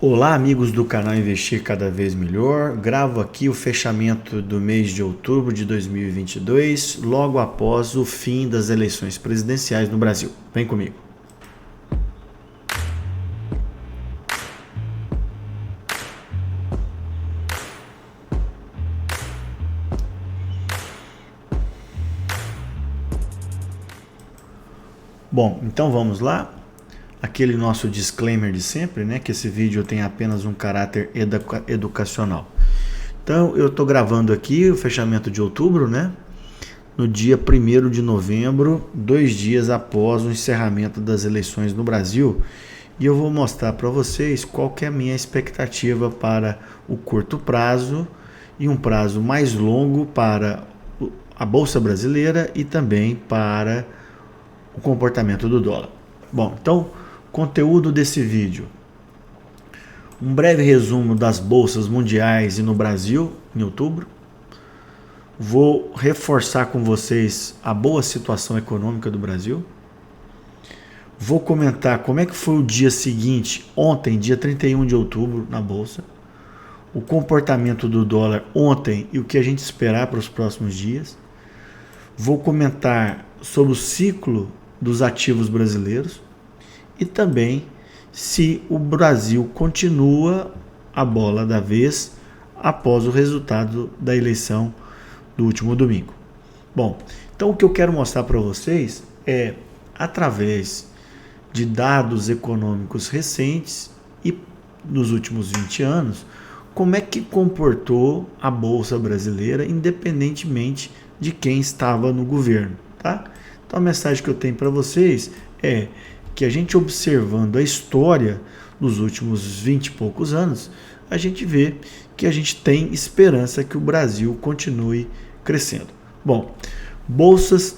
Olá, amigos do canal Investir Cada Vez Melhor. Gravo aqui o fechamento do mês de outubro de 2022, logo após o fim das eleições presidenciais no Brasil. Vem comigo. Bom, então vamos lá. Aquele nosso disclaimer de sempre, né? Que esse vídeo tem apenas um caráter educacional. Então, eu estou gravando aqui o fechamento de outubro, né? No dia 1º de novembro, 2 dias após o encerramento das eleições no Brasil. E eu vou mostrar para vocês qual que é a minha expectativa para o curto prazo e um prazo mais longo para a Bolsa Brasileira e também para o comportamento do dólar. Bom, então, conteúdo desse vídeo: um breve resumo das bolsas mundiais e no Brasil em outubro. Vou reforçar com vocês a boa situação econômica do Brasil. Vou comentar como é que foi o dia seguinte, ontem, dia 31 de outubro, na bolsa. O comportamento do dólar ontem e o que a gente esperar para os próximos dias. Vou comentar sobre o ciclo dos ativos brasileiros e também se o Brasil continua a bola da vez após o resultado da eleição do último domingo. Bom, então o que eu quero mostrar para vocês é, através de dados econômicos recentes e nos últimos 20 anos, como é que comportou a Bolsa Brasileira, independentemente de quem estava no governo, tá? Então a mensagem que eu tenho para vocês é que a gente, observando a história dos últimos 20 e poucos anos, a gente vê que a gente tem esperança que o Brasil continue crescendo. Bom, bolsas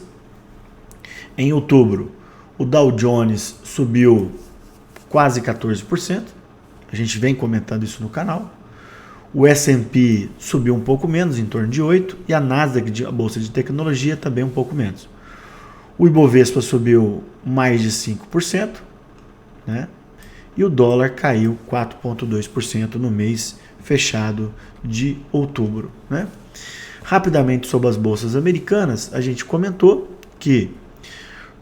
em outubro, o Dow Jones subiu quase 14%, a gente vem comentando isso no canal. O S&P subiu um pouco menos, em torno de 8%, e a Nasdaq, a bolsa de tecnologia, também um pouco menos. O Ibovespa subiu mais de 5%, né? E o dólar caiu 4,2% no mês fechado de outubro, né? Rapidamente sobre as bolsas americanas, a gente comentou que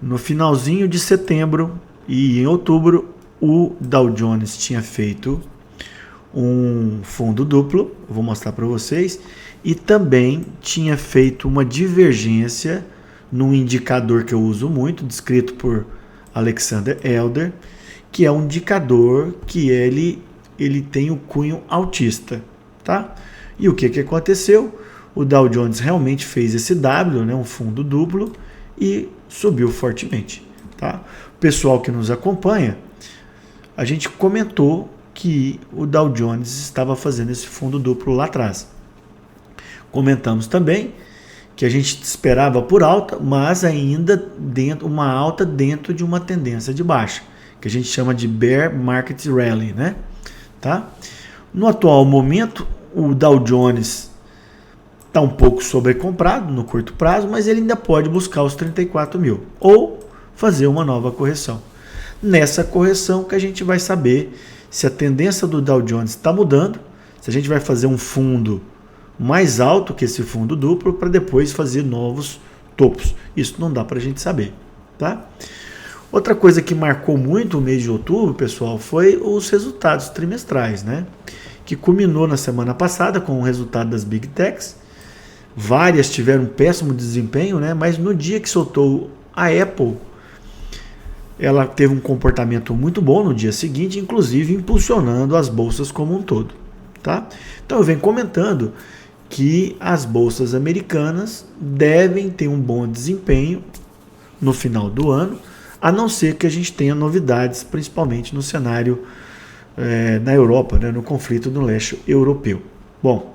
no finalzinho de setembro e em outubro, o Dow Jones tinha feito um fundo duplo, vou mostrar para vocês, e também tinha feito uma divergência num indicador que eu uso muito, descrito por Alexander Elder, que é um indicador que ele tem o cunho altista, tá? E o que aconteceu? O Dow Jones realmente fez esse W, né, um fundo duplo, e subiu fortemente, tá? O pessoal que nos acompanha, a gente comentou que o Dow Jones estava fazendo esse fundo duplo lá atrás. Comentamos também que a gente esperava por alta, mas ainda uma alta dentro de uma tendência de baixa, que a gente chama de Bear Market Rally, né? Tá? No atual momento, o Dow Jones está um pouco sobrecomprado no curto prazo, mas ele ainda pode buscar os 34 mil ou fazer uma nova correção. Nessa correção que a gente vai saber se a tendência do Dow Jones está mudando, se a gente vai fazer um fundo mais alto que esse fundo duplo para depois fazer novos topos. Isso não dá para a gente saber, tá? Outra coisa que marcou muito o mês de outubro, pessoal, foi os resultados trimestrais, né? Que culminou na semana passada com o resultado das Big Techs. Várias tiveram um péssimo desempenho, né? Mas no dia que soltou a Apple, ela teve um comportamento muito bom no dia seguinte, inclusive impulsionando as bolsas como um todo, tá? Então eu venho comentando que as bolsas americanas devem ter um bom desempenho no final do ano, a não ser que a gente tenha novidades, principalmente no cenário na Europa, né, no conflito no leste europeu. Bom,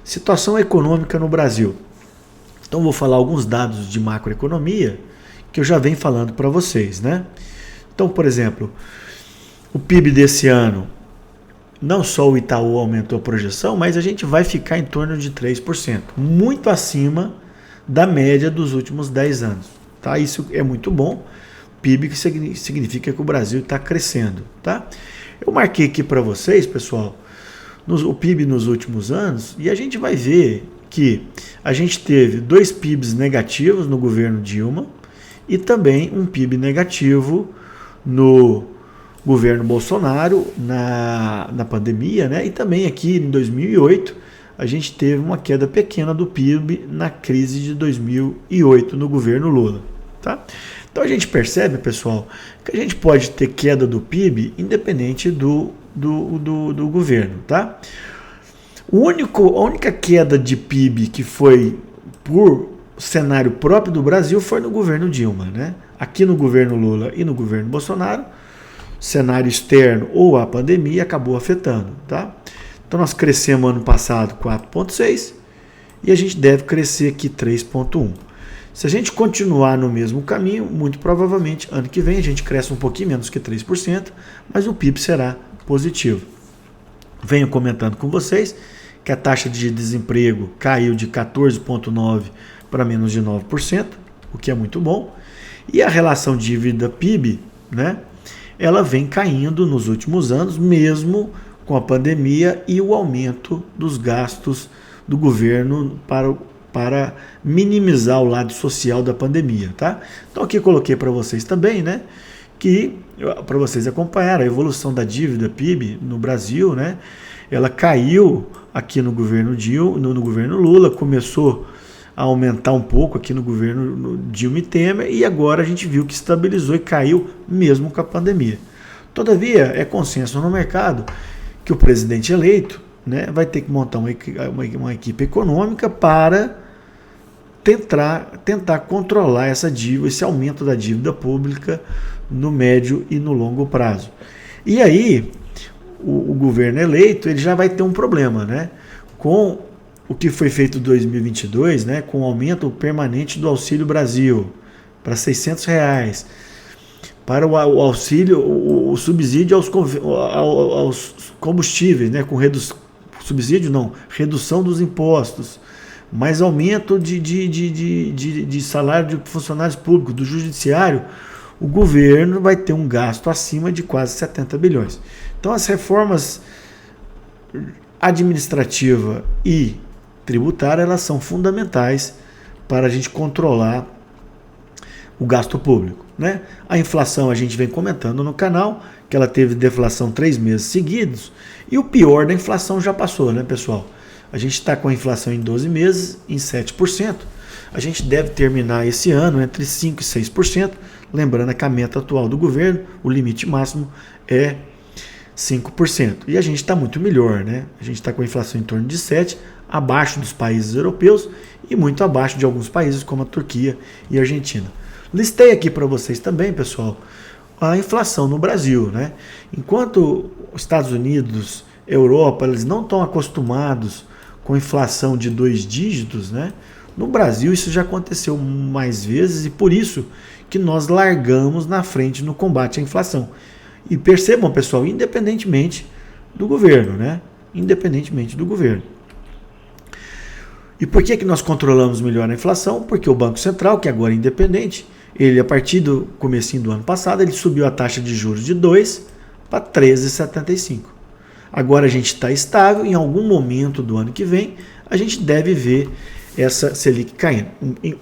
situação econômica no Brasil. Então vou falar alguns dados de macroeconomia que eu já venho falando para vocês, né? Então, por exemplo, o PIB desse ano, não só o Itaú aumentou a projeção, mas a gente vai ficar em torno de 3%, muito acima da média dos últimos 10 anos. Tá? Isso é muito bom. PIB que significa que o Brasil está crescendo. Tá? Eu marquei aqui para vocês, pessoal, o PIB nos últimos anos, e a gente vai ver que a gente teve 2 PIBs negativos no governo Dilma e também um PIB negativo no governo Bolsonaro na pandemia, né? E também aqui em 2008 a gente teve uma queda pequena do PIB na crise de 2008 no governo Lula, tá? Então a gente percebe, pessoal, que a gente pode ter queda do PIB independente do governo, tá? A única queda de PIB que foi por cenário próprio do Brasil foi no governo Dilma, né? Aqui no governo Lula e no governo Bolsonaro, cenário externo ou a pandemia acabou afetando, tá? Então nós crescemos ano passado 4,6 e a gente deve crescer aqui 3,1. Se a gente continuar no mesmo caminho, muito provavelmente ano que vem a gente cresce um pouquinho menos que 3%, mas o PIB será positivo. Venho comentando com vocês que a taxa de desemprego caiu de 14,9% para menos de 9%, o que é muito bom. E a relação dívida-PIB, né, ela vem caindo nos últimos anos, mesmo com a pandemia e o aumento dos gastos do governo para minimizar o lado social da pandemia, tá? Então aqui eu coloquei para vocês também, né, que para vocês acompanhar a evolução da dívida PIB no Brasil, né? Ela caiu aqui no governo Dilma, no governo Lula, começou a aumentar um pouco aqui no governo Dilma e Temer, e agora a gente viu que estabilizou e caiu mesmo com a pandemia. Todavia, é consenso no mercado que o presidente eleito, né, vai ter que montar uma equipe econômica para tentar controlar essa dívida, esse aumento da dívida pública no médio e no longo prazo. E aí, o governo eleito ele já vai ter um problema, né? Com o que foi feito em 2022, né? Com o aumento permanente do Auxílio Brasil para R$600, para o auxílio, o subsídio aos combustíveis, né? Com redução dos impostos, mais aumento de salário de funcionários públicos, do judiciário. O governo vai ter um gasto acima de quase 70 bilhões. Então as reformas administrativa e tributária, elas são fundamentais para a gente controlar o gasto público, né? A inflação a gente vem comentando no canal, que ela teve deflação 3 meses seguidos, e o pior da inflação já passou, né, pessoal? A gente está com a inflação em 12 meses em 7%. A gente deve terminar esse ano entre 5% e 6%, lembrando que a meta atual do governo, o limite máximo é 5%. E a gente está muito melhor, né? A gente está com a inflação em torno de 7%, abaixo dos países europeus e muito abaixo de alguns países como a Turquia e a Argentina. Listei aqui para vocês também, pessoal, a inflação no Brasil, né? Enquanto os Estados Unidos, Europa, eles não estão acostumados com inflação de 2 dígitos, né? No Brasil isso já aconteceu mais vezes e por isso que nós largamos na frente no combate à inflação. E percebam, pessoal, independentemente do governo, né? Independentemente do governo. E por que nós controlamos melhor a inflação? Porque o Banco Central, que agora é independente, ele a partir do comecinho do ano passado, ele subiu a taxa de juros de 2 para 13,75. Agora a gente está estável, em algum momento do ano que vem, a gente deve ver essa Selic caindo.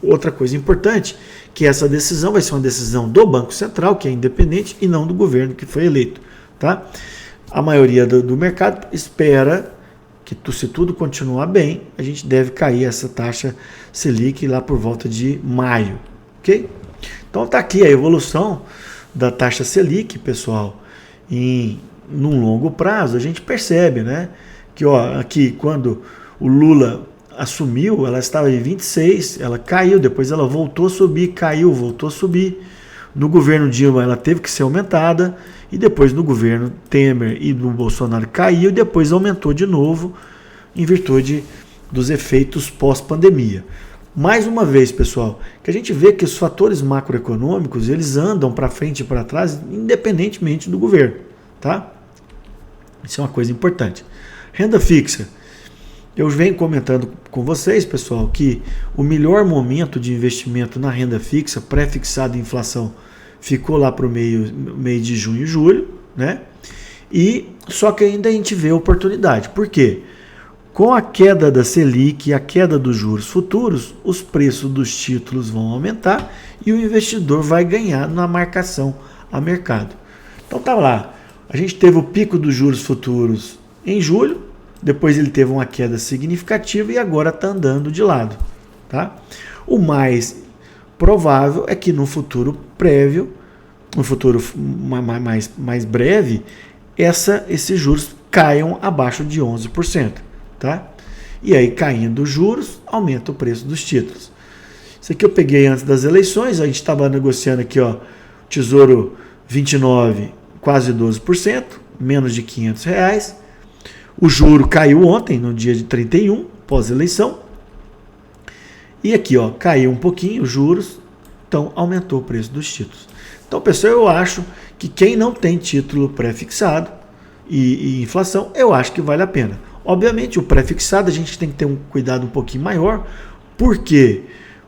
Outra coisa importante, que essa decisão vai ser uma decisão do Banco Central, que é independente, e não do governo que foi eleito, tá? A maioria do mercado espera que se tudo continuar bem, a gente deve cair essa taxa Selic lá por volta de maio, ok? Então tá aqui a evolução da taxa Selic, pessoal, num longo prazo. A gente percebe, né, que aqui quando o Lula assumiu, ela estava em 26, ela caiu, depois ela voltou a subir, caiu, voltou a subir. No governo Dilma ela teve que ser aumentada, e depois no governo Temer e do Bolsonaro caiu, e depois aumentou de novo, em virtude dos efeitos pós-pandemia. Mais uma vez, pessoal, que a gente vê que os fatores macroeconômicos, eles andam para frente e para trás, independentemente do governo, tá? Isso é uma coisa importante. Renda fixa. Eu venho comentando com vocês, pessoal, que o melhor momento de investimento na renda fixa, pré-fixada em inflação, ficou lá para o meio de junho e julho, né? E só que ainda a gente vê oportunidade. Por quê? Com a queda da Selic e a queda dos juros futuros, os preços dos títulos vão aumentar e o investidor vai ganhar na marcação a mercado. Então tá lá, a gente teve o pico dos juros futuros em julho, depois ele teve uma queda significativa e agora está andando de lado. Tá? O mais provável é que no futuro prévio, no futuro mais breve, esses juros caiam abaixo de 11%. Tá? E aí, caindo os juros, aumenta o preço dos títulos. Isso aqui eu peguei antes das eleições, a gente estava negociando aqui, ó, Tesouro 29, quase 12%, menos de R$500. O juro caiu ontem, no dia de 31, pós-eleição. E aqui, ó, caiu um pouquinho os juros, então aumentou o preço dos títulos. Então, pessoal, eu acho que quem não tem título pré-fixado e inflação, eu acho que vale a pena. Obviamente, o pré-fixado a gente tem que ter um cuidado um pouquinho maior. Por quê?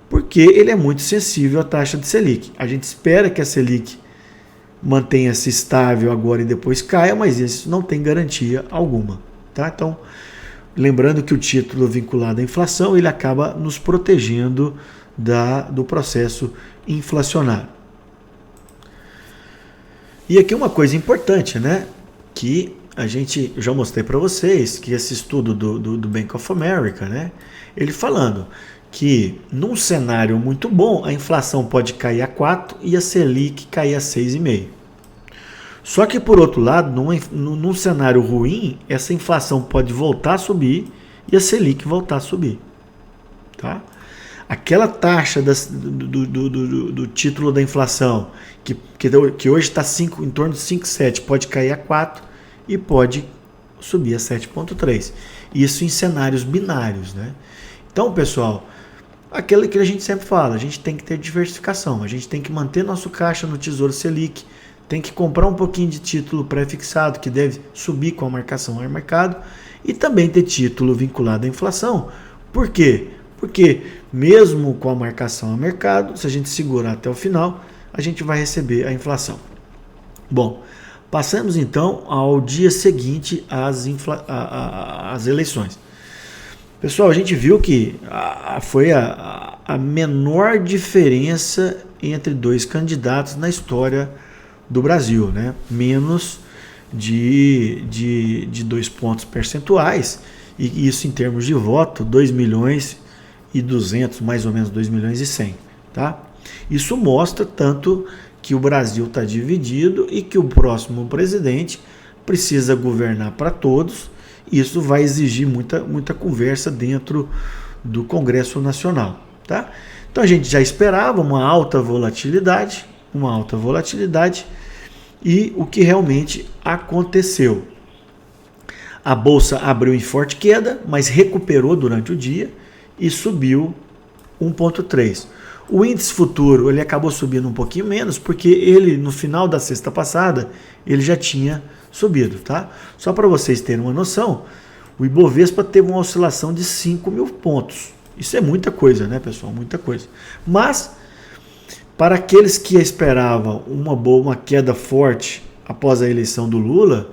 Porque ele é muito sensível à taxa de Selic. A gente espera que a Selic mantenha-se estável agora e depois caia, mas isso não tem garantia alguma. Tá? Então, lembrando que o título vinculado à inflação, ele acaba nos protegendo do processo inflacionário. E aqui uma coisa importante, né? Que eu já mostrei para vocês que esse estudo do Bank of America, né? Ele falando que num cenário muito bom, a inflação pode cair a 4 e a Selic cair a 6,5. Só que, por outro lado, num cenário ruim, essa inflação pode voltar a subir e a Selic voltar a subir. Tá? Aquela taxa do título da inflação, que hoje está em torno de 5,7, pode cair a 4 e pode subir a 7,3. Isso em cenários binários. Né? Então, pessoal, aquilo que a gente sempre fala, a gente tem que ter diversificação, a gente tem que manter nosso caixa no Tesouro Selic, tem que comprar um pouquinho de título pré-fixado, que deve subir com a marcação ao mercado, e também ter título vinculado à inflação. Por quê? Porque mesmo com a marcação ao mercado, se a gente segurar até o final, a gente vai receber a inflação. Bom, passamos então ao dia seguinte às eleições. Pessoal, a gente viu que foi a menor diferença entre dois candidatos na história do Brasil, né? Menos de 2 pontos percentuais, e isso em termos de voto, 2.200.000, mais ou menos 2.100.000, tá? Isso mostra tanto que o Brasil está dividido e que o próximo presidente precisa governar para todos. Isso vai exigir muita conversa dentro do Congresso Nacional, tá? Então a gente já esperava uma alta volatilidade, e o que realmente aconteceu. A bolsa abriu em forte queda, mas recuperou durante o dia e subiu 1,3. O índice futuro ele acabou subindo um pouquinho menos, porque ele no final da sexta passada ele já tinha subido, tá? Só para vocês terem uma noção, o Ibovespa teve uma oscilação de 5.000 pontos. Isso é muita coisa, né, pessoal? Muita coisa. Mas para aqueles que esperavam uma queda forte após a eleição do Lula,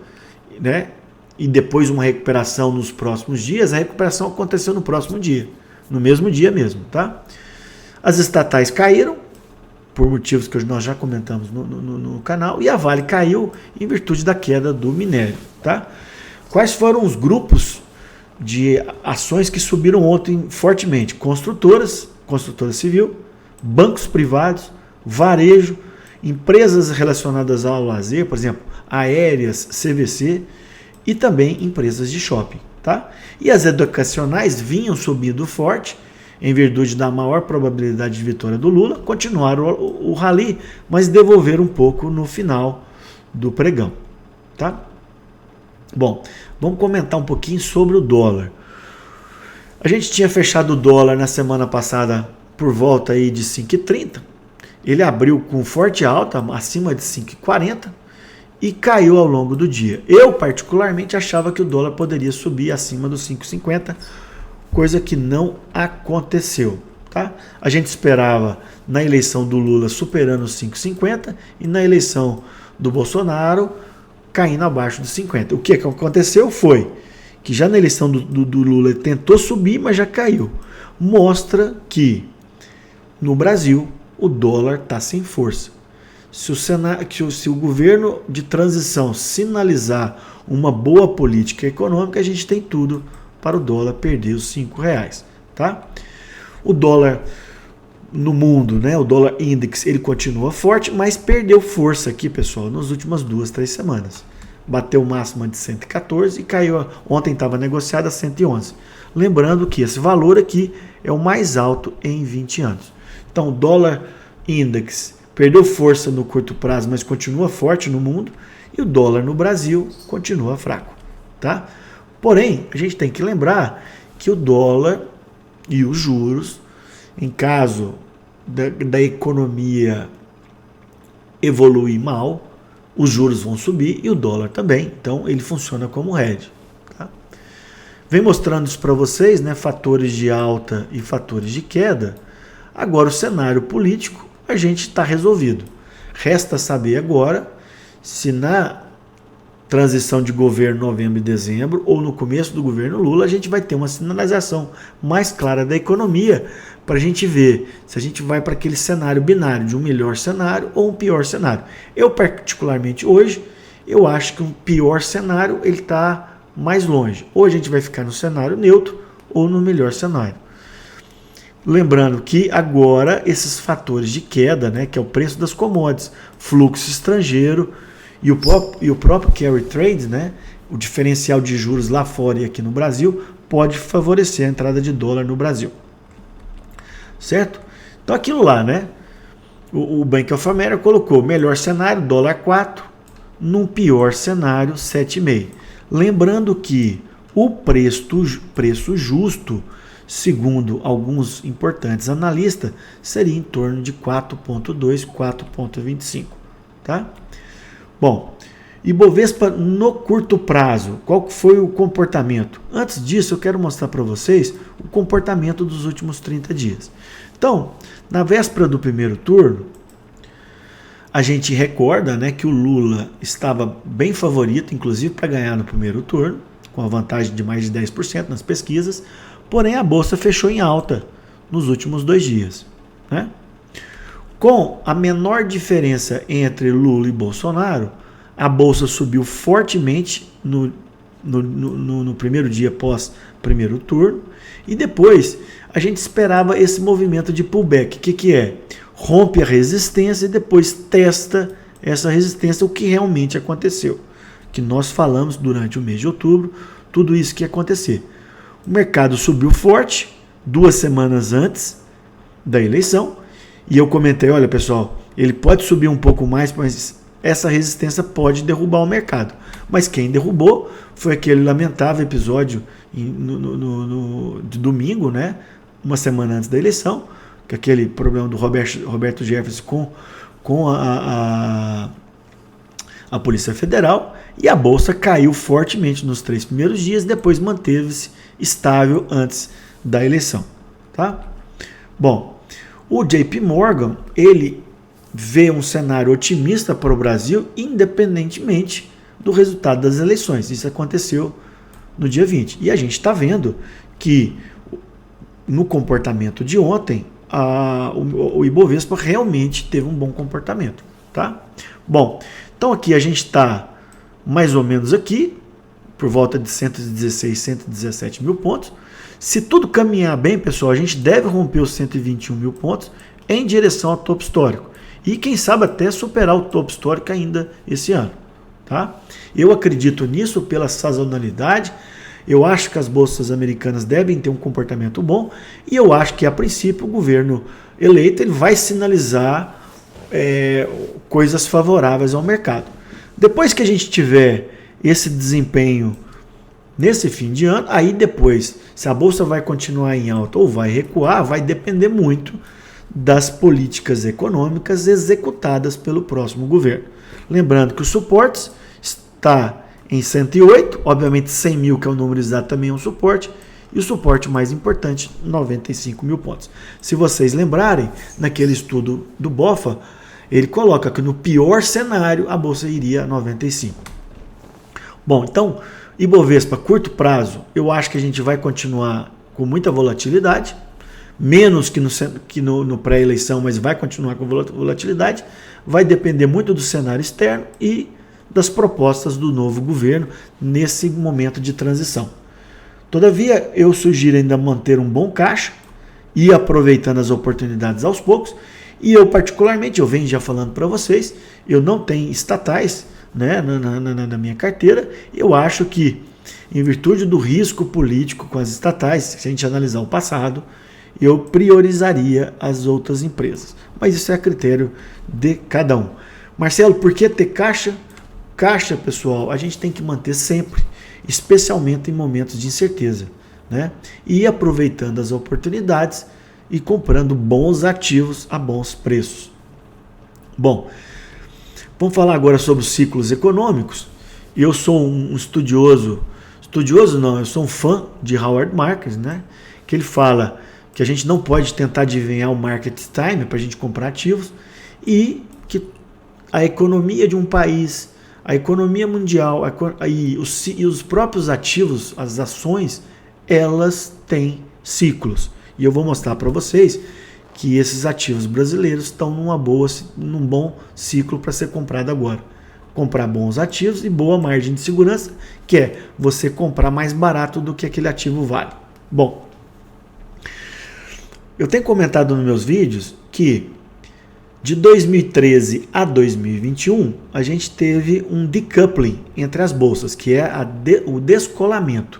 né, e depois uma recuperação nos próximos dias, a recuperação aconteceu no próximo dia, no mesmo dia mesmo, tá? As estatais caíram, por motivos que nós já comentamos no canal, e a Vale caiu em virtude da queda do minério, tá? Quais foram os grupos de ações que subiram ontem fortemente? Construtora civil, bancos privados, varejo, empresas relacionadas ao lazer, por exemplo, aéreas, CVC, e também empresas de shopping, tá? E as educacionais vinham subindo forte, em virtude da maior probabilidade de vitória do Lula, continuaram o rally, mas devolveram um pouco no final do pregão, tá? Bom, vamos comentar um pouquinho sobre o dólar. A gente tinha fechado o dólar na semana passada por volta aí de 5,30. Ele abriu com forte alta, acima de 5,40, e caiu ao longo do dia. Eu, particularmente, achava que o dólar poderia subir acima dos 5,50, coisa que não aconteceu. Tá? A gente esperava na eleição do Lula superando os 5,50 e na eleição do Bolsonaro caindo abaixo dos 50. O que aconteceu foi que já na eleição do Lula ele tentou subir, mas já caiu. Mostra que no Brasil o dólar está sem força. Se o governo de transição sinalizar uma boa política econômica, a gente tem tudo para o dólar perder os R$5, tá? O dólar no mundo, né, o dólar index, ele continua forte, mas perdeu força aqui, pessoal, nas últimas 2-3 semanas. Bateu máxima de 114 e caiu, ontem estava negociado a 111. Lembrando que esse valor aqui é o mais alto em 20 anos. Então, o dólar index perdeu força no curto prazo, mas continua forte no mundo, e o dólar no Brasil continua fraco, tá? Porém, a gente tem que lembrar que o dólar e os juros, em caso da economia evoluir mal, os juros vão subir e o dólar também. Então, ele funciona como hedge. Tá? Vem mostrando isso para vocês, né, fatores de alta e fatores de queda. Agora, o cenário político, a gente está resolvido. Resta saber agora se na transição de governo novembro e dezembro ou no começo do governo Lula a gente vai ter uma sinalização mais clara da economia para a gente ver se a gente vai para aquele cenário binário de um melhor cenário ou um pior cenário. Eu particularmente hoje, eu acho que um pior cenário ele está mais longe. Ou a gente vai ficar no cenário neutro ou no melhor cenário. Lembrando que agora esses fatores de queda, né, que é o preço das commodities, fluxo estrangeiro e o próprio carry trade, né, o diferencial de juros lá fora e aqui no Brasil, pode favorecer a entrada de dólar no Brasil. Certo? Então aquilo lá, né? O Bank of America colocou melhor cenário, dólar 4, num pior cenário, 7,5. Lembrando que o preço justo, segundo alguns importantes analistas, seria em torno de 4,2, 4,25. Tá? Bom, Ibovespa no curto prazo, qual foi o comportamento? Antes disso, eu quero mostrar para vocês o comportamento dos últimos 30 dias. Então, na véspera do primeiro turno, a gente recorda, né, que o Lula estava bem favorito, inclusive para ganhar no primeiro turno, com a vantagem de mais de 10% nas pesquisas, porém a Bolsa fechou em alta nos últimos 2 dias. Né? Com a menor diferença entre Lula e Bolsonaro, a Bolsa subiu fortemente no primeiro dia pós primeiro turno e depois a gente esperava esse movimento de pullback. O que é? Rompe a resistência e depois testa essa resistência, o que realmente aconteceu. Que nós falamos durante o mês de outubro, tudo isso que ia acontecer. O mercado subiu forte 2 semanas antes da eleição e eu comentei, olha pessoal, ele pode subir um pouco mais, mas essa resistência pode derrubar o mercado. Mas quem derrubou foi aquele lamentável episódio de domingo, né? Uma semana antes da eleição, que aquele problema do Roberto Jefferson com a Polícia Federal, e a Bolsa caiu fortemente nos 3 primeiros dias, depois manteve-se estável antes da eleição. Tá? Bom, o JP Morgan, ele vê um cenário otimista para o Brasil, independentemente do resultado das eleições. Isso aconteceu no dia 20. E a gente está vendo que no comportamento de ontem, o Ibovespa realmente teve um bom comportamento. Tá? Bom, então aqui a gente está mais ou menos aqui, por volta de 116, 117 mil pontos. Se tudo caminhar bem, pessoal, a gente deve romper os 121 mil pontos em direção ao topo histórico. E quem sabe até superar o topo histórico ainda esse ano. Tá? Eu acredito nisso pela sazonalidade. Eu acho que as bolsas americanas devem ter um comportamento bom. E eu acho que, a princípio, o governo eleito ele vai sinalizar coisas favoráveis ao mercado. Depois que a gente tiver esse desempenho nesse fim de ano, aí depois, se a bolsa vai continuar em alta ou vai recuar, vai depender muito das políticas econômicas executadas pelo próximo governo. Lembrando que os suportes está em 108, obviamente 100 mil, que é o número exato, também é um suporte, e o suporte mais importante, 95 mil pontos. Se vocês lembrarem, naquele estudo do BOFA, ele coloca que no pior cenário a bolsa iria a 95. Bom, então, Ibovespa, curto prazo, eu acho que a gente vai continuar com muita volatilidade, menos que no pré-eleição, mas vai continuar com volatilidade, vai depender muito do cenário externo e das propostas do novo governo nesse momento de transição. Todavia, eu sugiro ainda manter um bom caixa e aproveitando as oportunidades aos poucos, e eu particularmente, eu venho já falando para vocês, eu não tenho estatais, né, na minha carteira. Eu acho que, em virtude do risco político com as estatais, se a gente analisar o passado, eu priorizaria as outras empresas. Mas isso é a critério de cada um. Marcelo, por que ter caixa? Caixa, pessoal, a gente tem que manter sempre, especialmente em momentos de incerteza, né? E aproveitando as oportunidades e comprando bons ativos a bons preços. Bom, vamos falar agora sobre os ciclos econômicos. Eu sou um estudioso não, eu sou um fã de Howard Marks, né? Que ele fala que a gente não pode tentar adivinhar o market time para a gente comprar ativos e que a economia de um país, a economia mundial e os próprios ativos, as ações, elas têm ciclos. E eu vou mostrar para vocês que esses ativos brasileiros estão num bom ciclo para ser comprado agora. Comprar bons ativos e boa margem de segurança, que é você comprar mais barato do que aquele ativo vale. Bom, eu tenho comentado nos meus vídeos que de 2013 a 2021 a gente teve um decoupling entre as bolsas, que é o descolamento.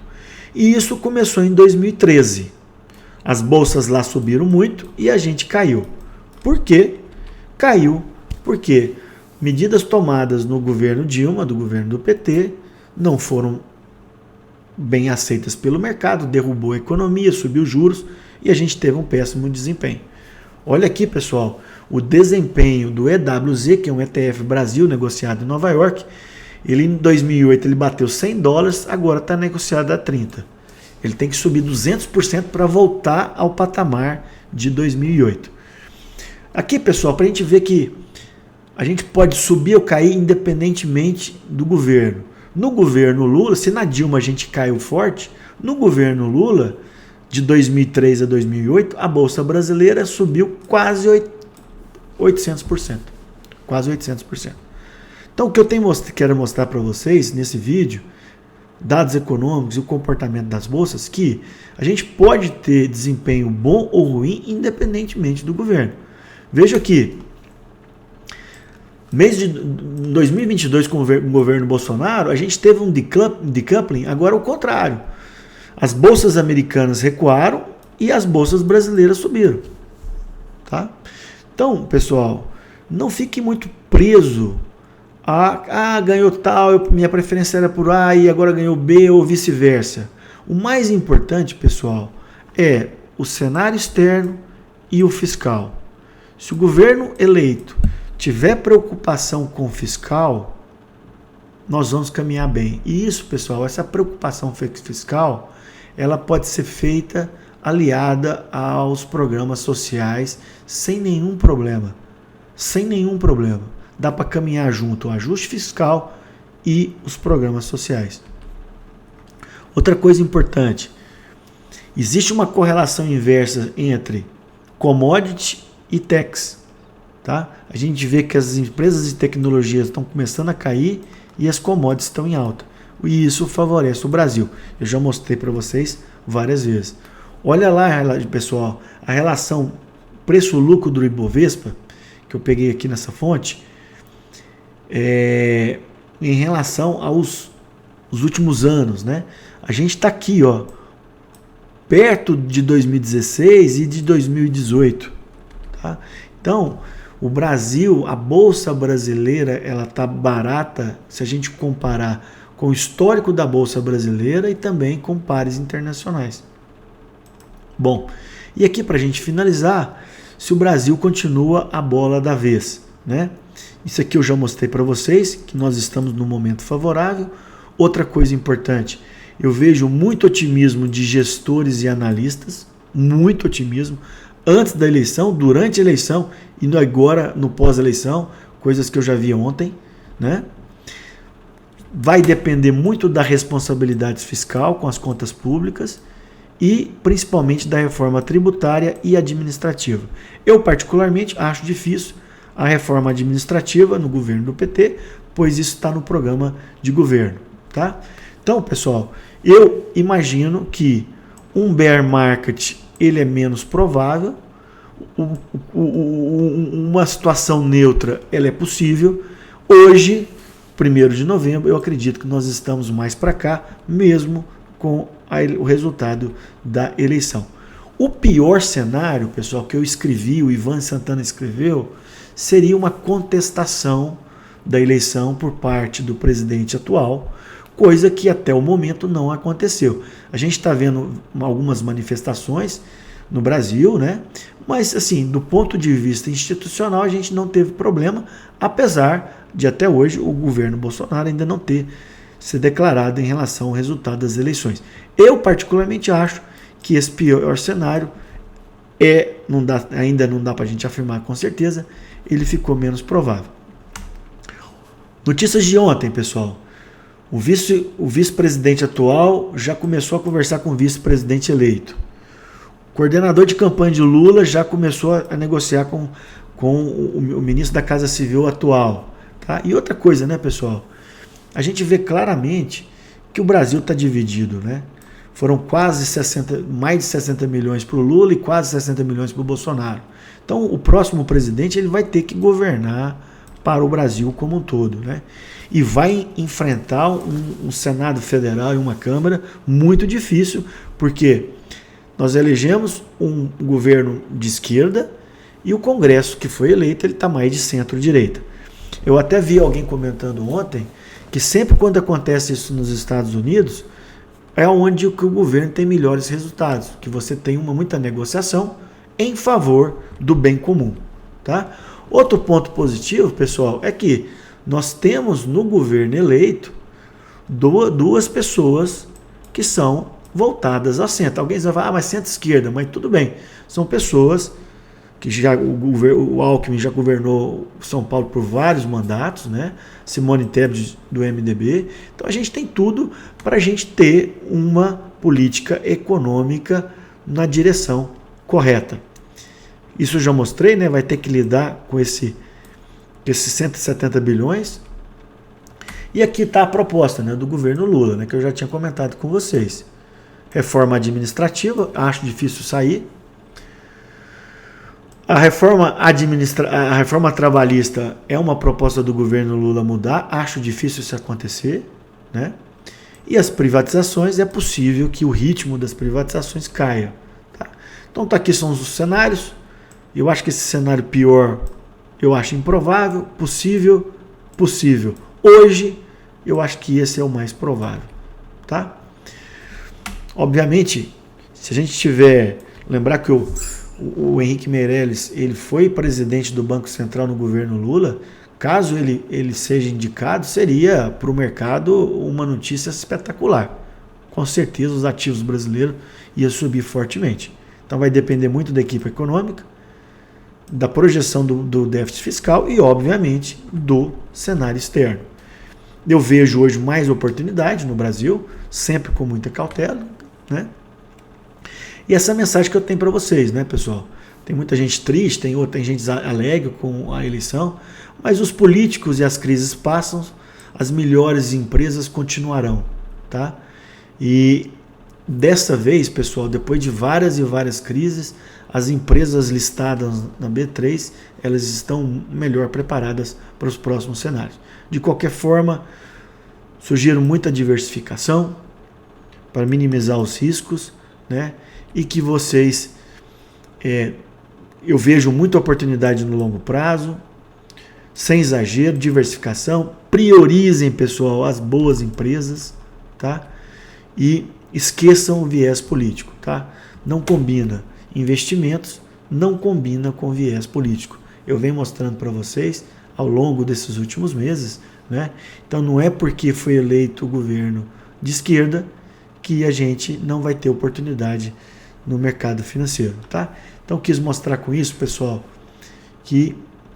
E isso começou em 2013. As bolsas lá subiram muito e a gente caiu. Por quê? Caiu porque medidas tomadas no governo Dilma, do governo do PT, não foram bem aceitas pelo mercado, derrubou a economia, subiu juros e a gente teve um péssimo desempenho. Olha aqui, pessoal, o desempenho do EWZ, que é um ETF Brasil negociado em Nova York, ele em 2008 ele bateu $100, agora está negociado a 30. Ele tem que subir 200% para voltar ao patamar de 2008. Aqui, pessoal, para a gente ver que a gente pode subir ou cair independentemente do governo. No governo Lula, se na Dilma a gente caiu forte, no governo Lula, de 2003 a 2008, a Bolsa Brasileira subiu quase 800%. Quase 800%. Então, o que eu quero mostrar para vocês nesse vídeo, dados econômicos e o comportamento das bolsas, que a gente pode ter desempenho bom ou ruim independentemente do governo. Veja aqui, mês de 2022 com o governo Bolsonaro, a gente teve um decoupling, agora o contrário. As bolsas americanas recuaram e as bolsas brasileiras subiram. Tá? Então, pessoal, não fique muito preso ganhou tal, minha preferência era por A e agora ganhou B ou vice-versa. O mais importante, pessoal, é o cenário externo e o fiscal. Se o governo eleito tiver preocupação com o fiscal, nós vamos caminhar bem. E isso, pessoal, essa preocupação fiscal, ela pode ser feita aliada aos programas sociais sem nenhum problema. Sem nenhum problema. Dá para caminhar junto o ajuste fiscal e os programas sociais. Outra coisa importante, existe uma correlação inversa entre commodity e techs. Tá? A gente vê que as empresas de tecnologia estão começando a cair e as commodities estão em alta. E isso favorece o Brasil. Eu já mostrei para vocês várias vezes. Olha lá, pessoal, a relação preço-lucro do Ibovespa, que eu peguei aqui nessa fonte, em relação aos últimos anos, né? A gente está aqui, ó, perto de 2016 e de 2018, tá? Então, o Brasil, a bolsa brasileira, ela está barata se a gente comparar com o histórico da bolsa brasileira e também com pares internacionais. Bom, e aqui para a gente finalizar, se o Brasil continua a bola da vez, né? Isso aqui eu já mostrei para vocês, que nós estamos num momento favorável. Outra coisa importante, eu vejo muito otimismo de gestores e analistas, muito otimismo, antes da eleição, durante a eleição e agora no pós-eleição, coisas que eu já vi ontem, né? vai depender muito da responsabilidade fiscal com as contas públicas e principalmente da reforma tributária e administrativa. Eu particularmente acho difícil a reforma administrativa no governo do PT, pois isso está no programa de governo, tá? Então, pessoal, eu imagino que um bear market ele é menos provável, uma situação neutra ela é possível. Hoje, 1º de novembro, eu acredito que nós estamos mais para cá, mesmo com o resultado da eleição. O pior cenário, pessoal, que eu escrevi, o Ivan Santana escreveu, seria uma contestação da eleição por parte do presidente atual, coisa que até o momento não aconteceu. A gente está vendo algumas manifestações no Brasil, né? Mas, assim, do ponto de vista institucional, a gente não teve problema, apesar de até hoje o governo Bolsonaro ainda não ter se declarado em relação ao resultado das eleições. Eu, particularmente, acho que esse pior cenário ainda não dá para a gente afirmar com certeza, ele ficou menos provável. Notícias de ontem, pessoal. O vice-presidente atual já começou a conversar com o vice-presidente eleito. O coordenador de campanha de Lula já começou a negociar com o ministro da Casa Civil atual. Tá? E outra coisa, né, pessoal? A gente vê claramente que o Brasil está dividido, né? Foram mais de 60 milhões para o Lula e quase 60 milhões para o Bolsonaro. Então, o próximo presidente ele vai ter que governar para o Brasil como um todo, né? E vai enfrentar um Senado Federal e uma Câmara muito difícil, porque nós elegemos um governo de esquerda e o Congresso que foi eleito ele está mais de centro-direita. Eu até vi alguém comentando ontem que sempre quando acontece isso nos Estados Unidos é onde o governo tem melhores resultados, que você tem muita negociação em favor do bem comum, tá? Outro ponto positivo, pessoal, é que nós temos no governo eleito duas pessoas que são voltadas ao centro. Alguém vai falar, mas centro-esquerda, mas tudo bem. São pessoas que o Alckmin já governou São Paulo por vários mandatos, né? Simone Tebet do MDB. Então a gente tem tudo para a gente ter uma política econômica na direção correta. Isso eu já mostrei, né? Vai ter que lidar com esses 170 bilhões. E aqui está a proposta, né, do governo Lula, né, que eu já tinha comentado com vocês. Reforma administrativa, acho difícil sair. A reforma trabalhista é uma proposta do governo Lula mudar, acho difícil isso acontecer, né? E as privatizações, é possível que o ritmo das privatizações caia. Tá? Então aqui são os cenários. Eu acho que esse cenário pior, eu acho improvável, possível. Hoje, eu acho que esse é o mais provável, tá? Obviamente, se a gente tiver, lembrar que o Henrique Meirelles, ele foi presidente do Banco Central no governo Lula, caso ele seja indicado, seria para o mercado uma notícia espetacular. Com certeza os ativos brasileiros iam subir fortemente. Então vai depender muito da equipe econômica, da projeção do déficit fiscal e, obviamente, do cenário externo. Eu vejo hoje mais oportunidade no Brasil, sempre com muita cautela, né? E essa mensagem que eu tenho para vocês, né, pessoal? Tem muita gente triste, tem gente alegre com a eleição, mas os políticos e as crises passam, as melhores empresas continuarão, tá? E dessa vez, pessoal, depois de várias e várias crises, as empresas listadas na B3, elas estão melhor preparadas para os próximos cenários. De qualquer forma, sugiro muita diversificação para minimizar os riscos, né? E que vocês, eu vejo muita oportunidade no longo prazo, sem exagero, diversificação, priorizem, pessoal, as boas empresas, tá? E esqueçam o viés político, tá? Não combina. Investimentos não combina com viés político. Eu venho mostrando para vocês ao longo desses últimos meses, né? Então não é porque foi eleito o governo de esquerda que a gente não vai ter oportunidade no mercado financeiro, tá? Então quis mostrar com isso, pessoal, que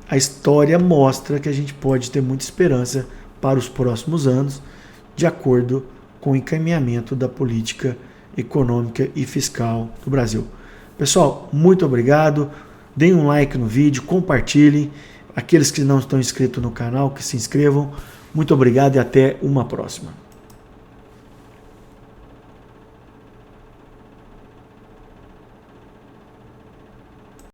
a história mostra que a gente pode ter muita esperança para os próximos anos de acordo com o encaminhamento da política econômica e fiscal do Brasil. Pessoal, muito obrigado. Deem um like no vídeo, compartilhem. Aqueles que não estão inscritos no canal, que se inscrevam. Muito obrigado e até uma próxima.